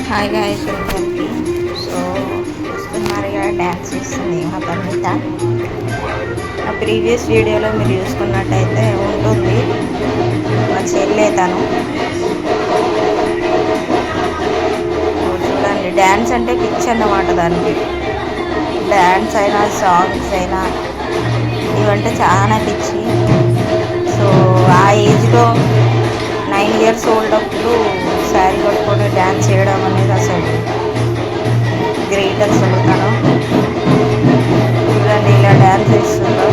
Hi guys అందరికి. So చూస్తున్నారుగా dance చేస్తుంది మా పరిమిత. ఆ ప్రీవియస్ వీడియోలో మీరు చూసుకున్నట్టయితే ఉంటుంది మా చెల్లె తను. చూడండి, డ్యాన్స్ అంటే పిచ్చి అన్నమాట దానికి. డ్యాన్స్ అయినా సాంగ్స్ అయినా ఇవంటే చాలా పిచ్చి. సో ఆ ఏజ్లో 9 years ఓల్డ్ అప్పుడు శారీ కట్టుకొని డ్యాన్స్ చేయడం అనేది అసలు గ్రేట్. అసలు తను చూడండి ఇలా డ్యాన్స్ చేస్తుందో.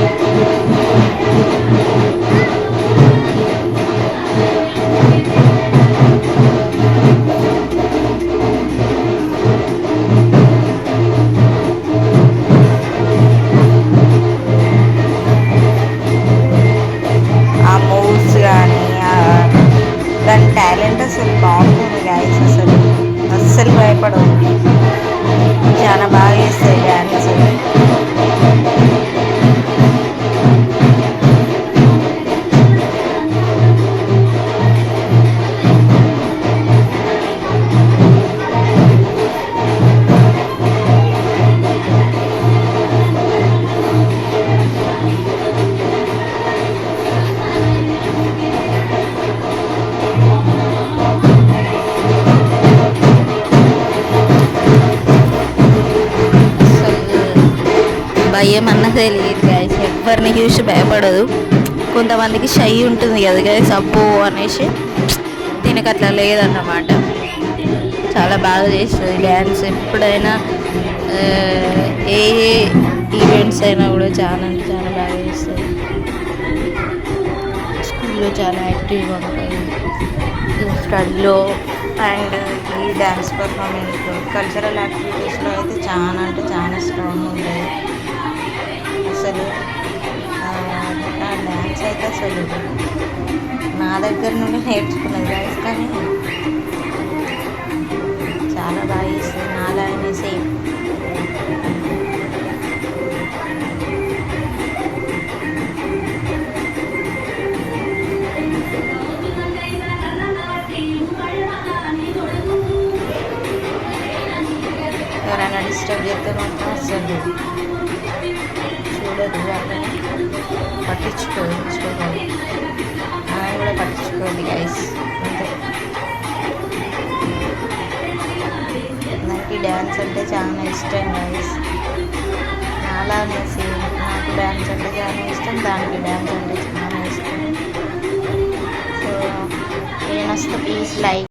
ఆ మూవ్స్ కానీ దాని టాలెంట్ అసలు బాగుంటుంది గాయస్. అస్సలు భయపడవు, చాలా బాగా చేస్తాయి డ్యాన్స్. భయం అన్నదే లేదు గాయస్, ఎవరిని చూసి భయపడదు. కొంతమందికి షై ఉంటుంది కదా గాయస్, అబ్బో అనేసి. దీనికి అట్లా లేదన్నమాట. చాలా బాగా చేస్తుంది డ్యాన్స్. ఎప్పుడైనా ఏ ఈవెంట్స్ అయినా కూడా చాలా చాలా బాగా చేస్తుంది. స్కూల్లో చాలా యాక్టివ్గా ఉంటుంది, స్టడీలో అండ్ ఈ డ్యాన్స్ పర్ఫార్మెన్స్ కల్చరల్ యాక్టివిటీస్లో అయితే చాలా అంటే చాలా స్ట్రాంగ్ ఉంటుంది అసలు. ఆ డ్యాన్స్ అయితే అసలు నా దగ్గర నుండి నేర్చుకున్నది గాయస్, కానీ చాలా బాగా చేస్తుంది. నాలానే సేమ్. ఎవరైనా డిస్టర్బ్ చేస్తే మాత్రం అసలు చూడదు, వాళ్ళని పట్టించుకోవాలి. మనం కూడా పట్టించుకోవాలి గైస్. అంతే. నాకు డ్యాన్స్ అంటే చాలా ఇష్టం గైస్, అలానే సేమ్. నాకు డ్యాన్స్ అంటే చాలా ఇష్టం, దానికి డ్యాన్స్ అంటే చాలా ఇష్టం. సో నేను వస్తే ప్లీజ్ లైక్